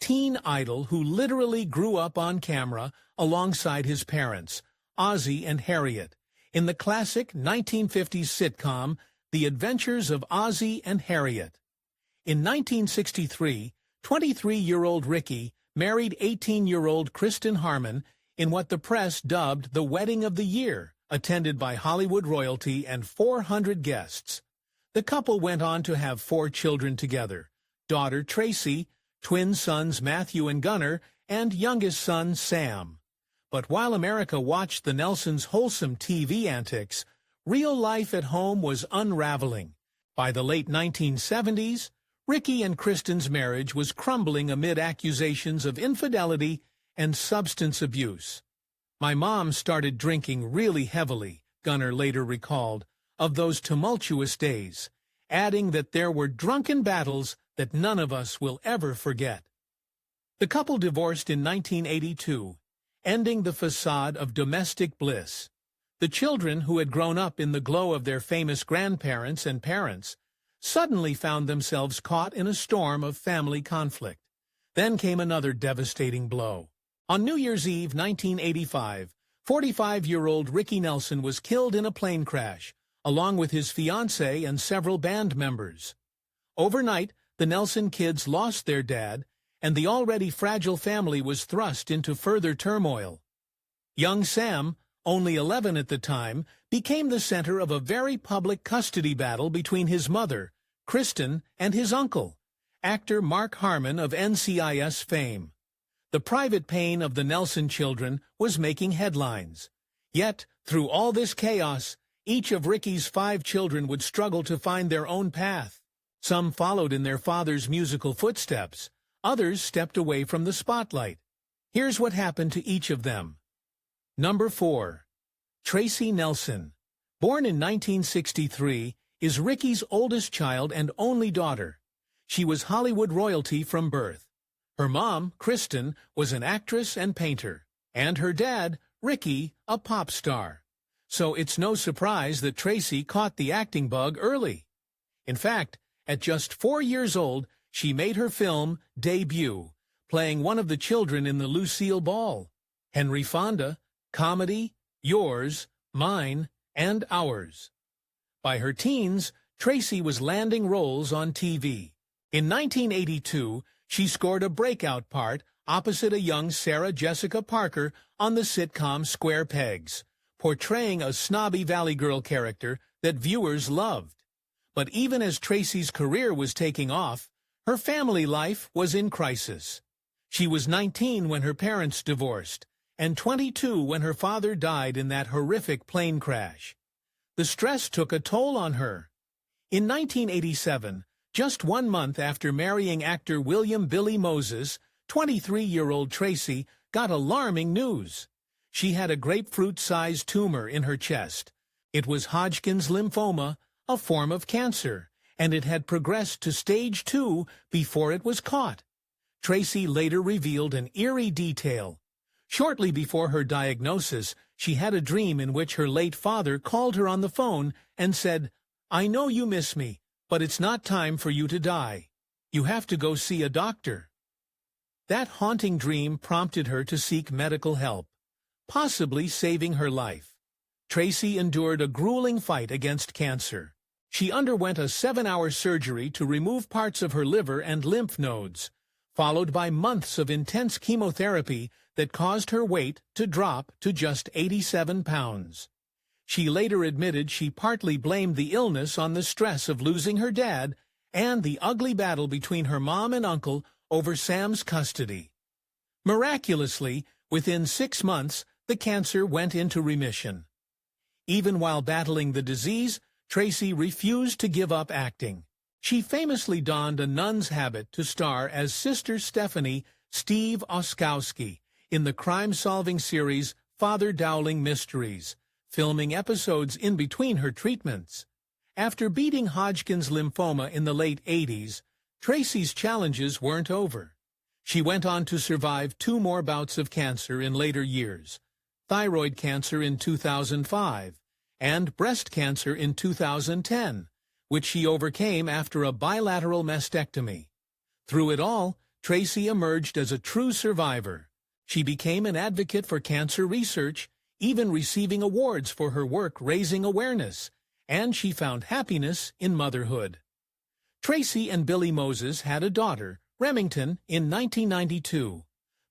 teen idol who literally grew up on camera alongside his parents, Ozzie and Harriet, in the classic 1950s sitcom The Adventures of Ozzie and Harriet. In 1963, 23-year-old Ricky married 18-year-old Kristen Harmon in what the press dubbed the wedding of the year, attended by Hollywood royalty and 400 guests. The couple went on to have 4 children together: daughter Tracy, twin sons Matthew and Gunnar, and youngest son Sam. But while America watched the Nelsons' wholesome TV antics, real life at home was unraveling. By the late 1970s, Ricky and Kristen's marriage was crumbling amid accusations of infidelity and substance abuse. "My mom started drinking really heavily," Gunnar later recalled, of those tumultuous days, adding that there were drunken battles that none of us will ever forget. The couple divorced in 1982, ending the facade of domestic bliss. The children, who had grown up in the glow of their famous grandparents and parents, suddenly found themselves caught in a storm of family conflict. Then came another devastating blow. On New Year's Eve 1985, 45-year-old Ricky Nelson was killed in a plane crash, along with his fiancée and several band members. Overnight, the Nelson kids lost their dad, and the already fragile family was thrust into further turmoil. Young Sam, only 11 at the time, became the center of a very public custody battle between his mother, Kristen, and his uncle, actor Mark Harmon of NCIS fame. The private pain of the Nelson children was making headlines. Yet, through all this chaos, each of Ricky's 5 children would struggle to find their own path. Some followed in their father's musical footsteps. Others stepped away from the spotlight. Here's what happened to each of them. Number 4. Tracy Nelson. Born in 1963, is Ricky's oldest child and only daughter. She was Hollywood royalty from birth. Her mom, Kristen, was an actress and painter, and her dad, Ricky, a pop star. So it's no surprise that Tracy caught the acting bug early. In fact, at just 4 years old, she made her film debut, playing one of the children in the Lucille Ball. Henry Fonda, comedy, Yours, Mine, and Ours. By her teens, Tracy was landing roles on TV. In 1982, she scored a breakout part opposite a young Sarah Jessica Parker on the sitcom Square Pegs, portraying a snobby Valley Girl character that viewers loved. But even as Tracy's career was taking off, her family life was in crisis. She was 19 when her parents divorced, and 22 when her father died in that horrific plane crash. The stress took a toll on her. In 1987, just 1 month after marrying actor William "Billy" Moses, 23-year-old Tracy got alarming news. She had a grapefruit-sized tumor in her chest. It was Hodgkin's lymphoma, a form of cancer, and it had progressed to stage 2 before it was caught. Tracy later revealed an eerie detail. Shortly before her diagnosis, she had a dream in which her late father called her on the phone and said, "I know you miss me, but it's not time for you to die. You have to go see a doctor." That haunting dream prompted her to seek medical help, possibly saving her life. Tracy endured a grueling fight against cancer. She underwent a 7-hour surgery to remove parts of her liver and lymph nodes, followed by months of intense chemotherapy that caused her weight to drop to just 87 pounds. She later admitted she partly blamed the illness on the stress of losing her dad and the ugly battle between her mom and uncle over Sam's custody. Miraculously, within 6 months, the cancer went into remission. Even while battling the disease, Tracy refused to give up acting. She famously donned a nun's habit to star as Sister Stephanie Steve Oskowski in the crime-solving series Father Dowling Mysteries, filming episodes in between her treatments. After beating Hodgkin's lymphoma in the late 80s, Tracy's challenges weren't over. She went on to survive 2 more bouts of cancer in later years: thyroid cancer in 2005 and breast cancer in 2010, which she overcame after a bilateral mastectomy. Through it all, Tracy emerged as a true survivor. She became an advocate for cancer research, even receiving awards for her work raising awareness, and she found happiness in motherhood. Tracy and Billy Moses had a daughter, Remington, in 1992.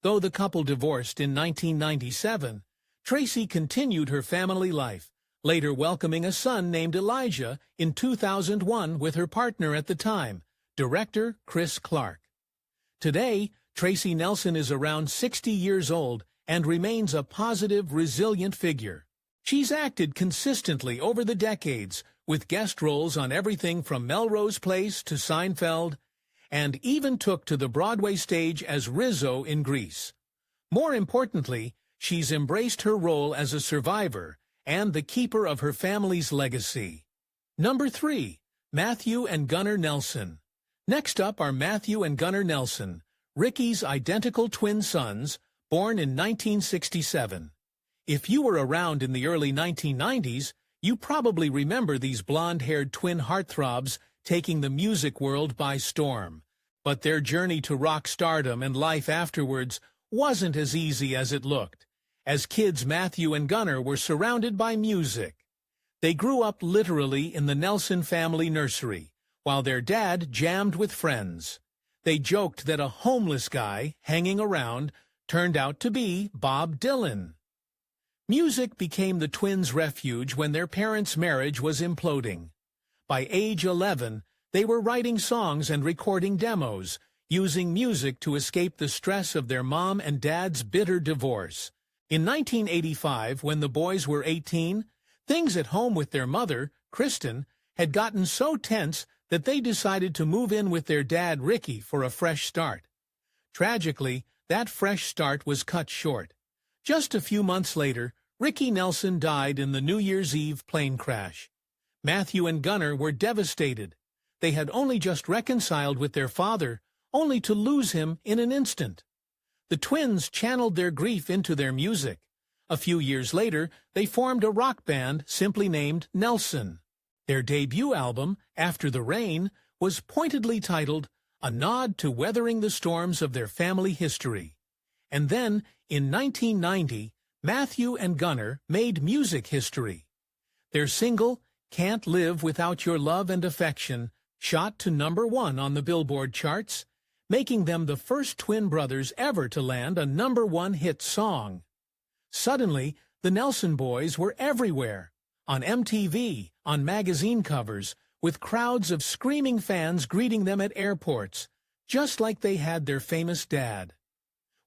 Though the couple divorced in 1997, Tracy continued her family life, later welcoming a son named Elijah in 2001 with her partner at the time, director Chris Clark. Today, Tracy Nelson is around 60 years old and remains a positive, resilient figure. She's acted consistently over the decades, with guest roles on everything from Melrose Place to Seinfeld, and even took to the Broadway stage as Rizzo in Grease. More importantly, she's embraced her role as a survivor and the keeper of her family's legacy. Number 3. Matthew and Gunnar Nelson. Next up are Matthew and Gunnar Nelson, Ricky's identical twin sons, born in 1967. If you were around in the early 1990s, you probably remember these blonde-haired twin heartthrobs taking the music world by storm. But their journey to rock stardom and life afterwards wasn't as easy as it looked. As kids, Matthew and Gunnar were surrounded by music. They grew up literally in the Nelson family nursery, while their dad jammed with friends. They joked that a homeless guy hanging around turned out to be Bob Dylan. Music became the twins' refuge when their parents' marriage was imploding. By age 11, they were writing songs and recording demos, using music to escape the stress of their mom and dad's bitter divorce. In 1985, when the boys were 18, things at home with their mother, Kristen, had gotten so tense that they decided to move in with their dad, Ricky, for a fresh start. Tragically, that fresh start was cut short. Just a few months later, Ricky Nelson died in the New Year's Eve plane crash. Matthew and Gunnar were devastated. They had only just reconciled with their father, only to lose him in an instant. The twins channeled their grief into their music. A few years later, they formed a rock band simply named Nelson. Their debut album, After the Rain, was pointedly titled A Nod to Weathering the Storms of Their Family History. And then, in 1990, Matthew and Gunnar made music history. Their single, Can't Live Without Your Love and Affection, shot to #1 on the Billboard charts, making them the first twin brothers ever to land a #1 hit song. Suddenly, the Nelson boys were everywhere, on MTV, on magazine covers, with crowds of screaming fans greeting them at airports, just like they had their famous dad.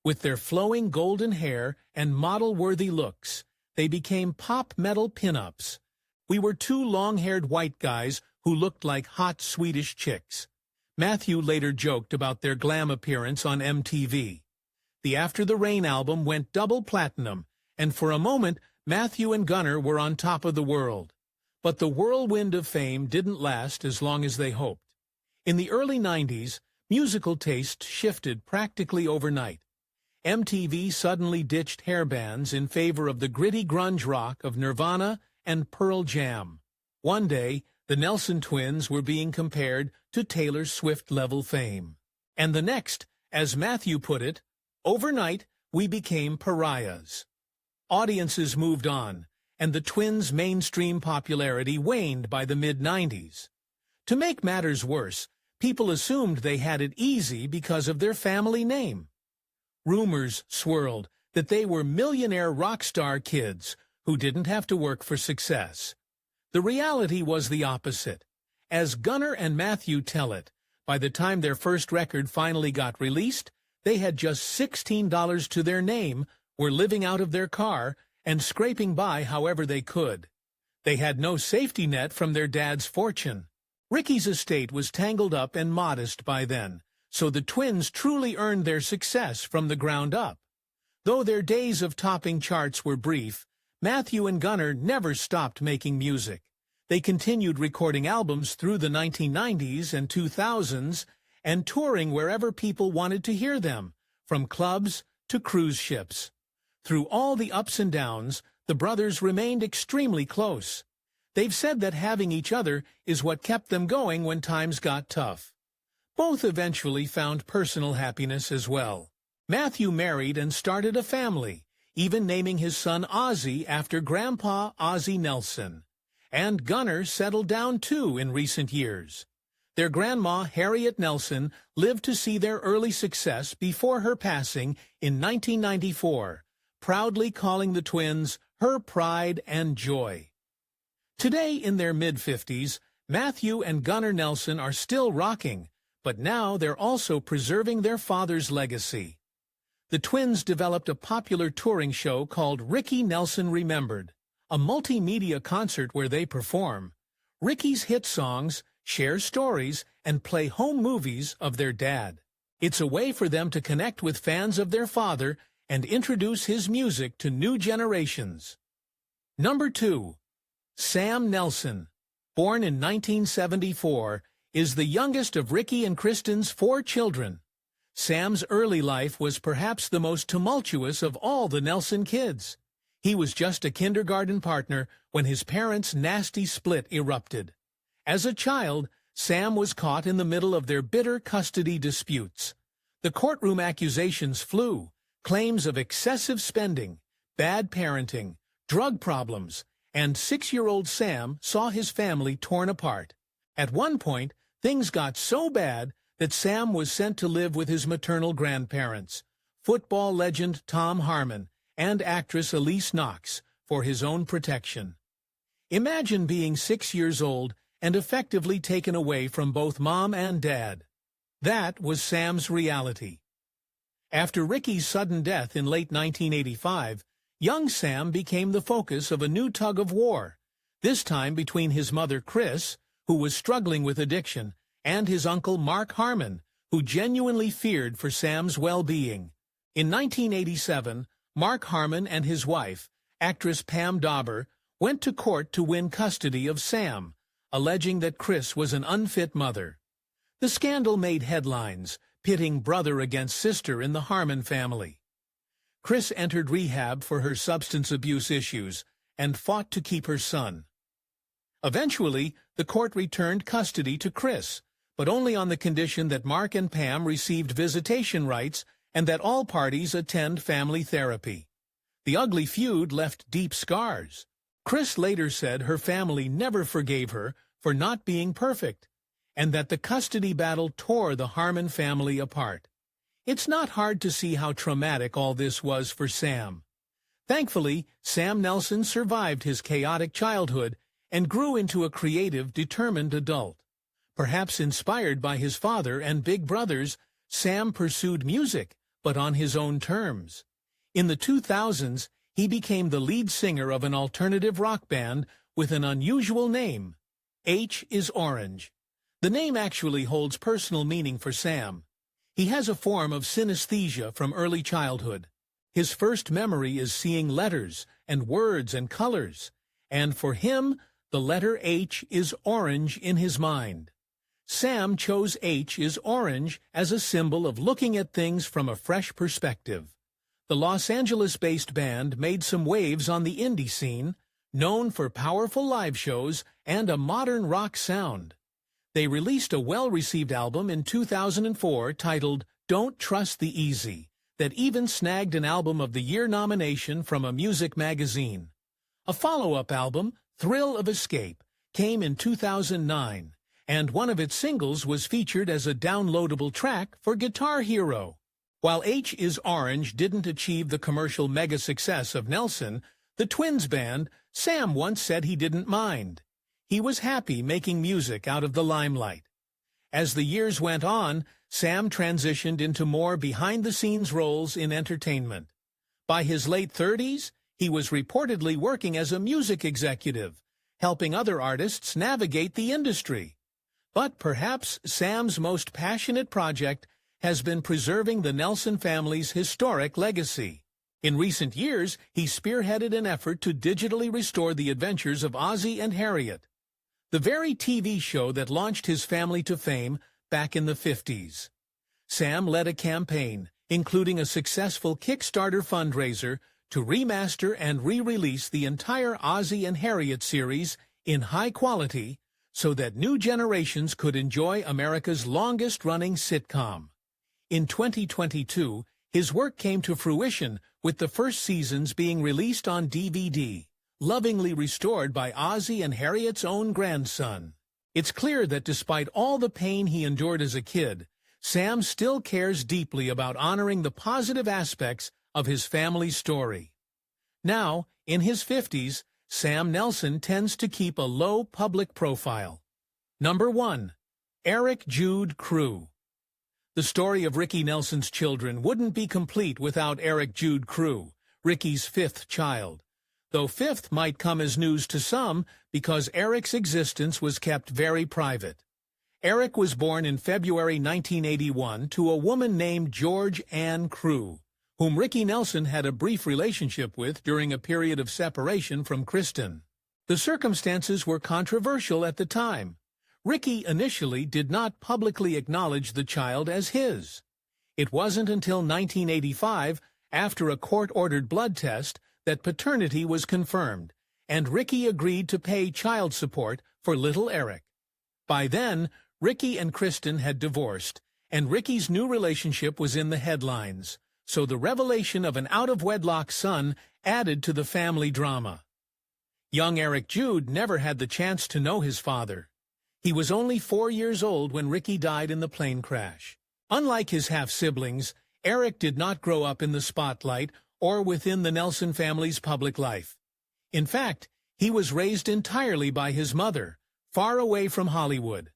With their flowing golden hair and model-worthy looks, they became pop metal pinups. We were two long-haired white guys who looked like hot Swedish chicks. Matthew later joked about their glam appearance on MTV. The After the Rain album went double platinum, and for a moment, Matthew and Gunnar were on top of the world. But the whirlwind of fame didn't last as long as they hoped. In the early 90s, musical taste shifted practically overnight. MTV suddenly ditched hairbands in favor of the gritty grunge rock of Nirvana and Pearl Jam. One day, the Nelson twins were being compared to Taylor Swift-level fame. And the next, as Matthew put it, overnight, we became pariahs. Audiences moved on, and the twins' mainstream popularity waned by the mid-90s. To make matters worse, people assumed they had it easy because of their family name. Rumors swirled that they were millionaire rock star kids who didn't have to work for success. The reality was the opposite. As Gunnar and Matthew tell it, by the time their first record finally got released, they had just $16 to their name, were living out of their car, and scraping by however they could. They had no safety net from their dad's fortune. Ricky's estate was tangled up and modest by then, so the twins truly earned their success from the ground up. Though their days of topping charts were brief, Matthew and Gunnar never stopped making music. They continued recording albums through the 1990s and 2000s and touring wherever people wanted to hear them, from clubs to cruise ships. Through all the ups and downs, the brothers remained extremely close. They've said that having each other is what kept them going when times got tough. Both eventually found personal happiness as well. Matthew married and started a family, even naming his son Ozzy after Grandpa Ozzie Nelson. And Gunnar settled down too in recent years. Their grandma, Harriet Nelson, lived to see their early success before her passing in 1994, proudly calling the twins her pride and joy. Today, in their mid-50s, Matthew and Gunnar Nelson are still rocking, but now they're also preserving their father's legacy. The twins developed a popular touring show called Ricky Nelson Remembered, a multimedia concert where they perform Ricky's hit songs, share stories, and play home movies of their dad. It's a way for them to connect with fans of their father and introduce his music to new generations. Number 2. Sam Nelson, born in 1974, is the youngest of Ricky and Kristen's 4 children. Sam's early life was perhaps the most tumultuous of all the Nelson kids. He was just a kindergarten partner when his parents' nasty split erupted. As a child, Sam was caught in the middle of their bitter custody disputes. The courtroom accusations flew, claims of excessive spending, bad parenting, drug problems, and 6-year-old Sam saw his family torn apart. At one point, things got so bad that Sam was sent to live with his maternal grandparents, football legend Tom Harmon and actress Elise Knox, for his own protection. Imagine being 6 years old and effectively taken away from both mom and dad. That was Sam's reality. After Ricky's sudden death in late 1985, young Sam became the focus of a new tug-of-war, this time between his mother Chris, who was struggling with addiction, and his uncle Mark Harmon, who genuinely feared for Sam's well-being. In 1987, Mark Harmon and his wife, actress Pam Dauber, went to court to win custody of Sam, alleging that Chris was an unfit mother. The scandal made headlines, pitting brother against sister in the Harmon family. Chris entered rehab for her substance abuse issues and fought to keep her son. Eventually, the court returned custody to Chris, but only on the condition that Mark and Pam received visitation rights and that all parties attend family therapy. The ugly feud left deep scars. Chris later said her family never forgave her for not being perfect, and that the custody battle tore the Harmon family apart. It's not hard to see how traumatic all this was for Sam. Thankfully, Sam Nelson survived his chaotic childhood and grew into a creative, determined adult. Perhaps inspired by his father and big brothers, Sam pursued music, but on his own terms. In the 2000s, he became the lead singer of an alternative rock band with an unusual name, H is Orange. The name actually holds personal meaning for Sam. He has a form of synesthesia from early childhood. His first memory is seeing letters and words and colors, and for him, the letter H is orange in his mind. Sam chose H is Orange as a symbol of looking at things from a fresh perspective. The Los Angeles-based band made some waves on the indie scene, known for powerful live shows and a modern rock sound. They released a well-received album in 2004 titled Don't Trust the Easy, that even snagged an Album of the Year nomination from a music magazine. A follow-up album, Thrill of Escape, came in 2009, and one of its singles was featured as a downloadable track for Guitar Hero. While H is Orange didn't achieve the commercial mega success of Nelson, the Twins band, Sam once said he didn't mind. He was happy making music out of the limelight. As the years went on, Sam transitioned into more behind-the-scenes roles in entertainment. By his late 30s, he was reportedly working as a music executive, helping other artists navigate the industry. But perhaps Sam's most passionate project has been preserving the Nelson family's historic legacy. In recent years, he spearheaded an effort to digitally restore the adventures of Ozzie and Harriet, the very TV show that launched his family to fame back in the 50s. Sam led a campaign, including a successful Kickstarter fundraiser, to remaster and re-release the entire Ozzie and Harriet series in high quality so that new generations could enjoy America's longest-running sitcom. In 2022, his work came to fruition with the first seasons being released on DVD, lovingly restored by Ozzie and Harriet's own grandson. It's clear that despite all the pain he endured as a kid, Sam still cares deeply about honoring the positive aspects of his family's story. Now, in his 50s, Sam Nelson tends to keep a low public profile. Number 1. Eric Jude Crew. The story of Ricky Nelson's children wouldn't be complete without Eric Jude Crew, Ricky's 5th child. Though 5th might come as news to some because Eric's existence was kept very private. Eric was born in February 1981 to a woman named George Ann Crew, whom Ricky Nelson had a brief relationship with during a period of separation from Kristen. The circumstances were controversial at the time. Ricky initially did not publicly acknowledge the child as his. It wasn't until 1985, after a court-ordered blood test, that paternity was confirmed, and Ricky agreed to pay child support for little Eric. By then, Ricky and Kristen had divorced, and Ricky's new relationship was in the headlines, so the revelation of an out-of-wedlock son added to the family drama. Young Eric Jude never had the chance to know his father. He was only 4 years old when Ricky died in the plane crash. Unlike his half-siblings, Eric did not grow up in the spotlight or within the Nelson family's public life. In fact, he was raised entirely by his mother, far away from Hollywood.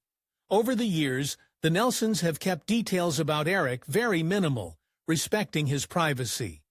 Over the years, the Nelsons have kept details about Eric very minimal, respecting his privacy.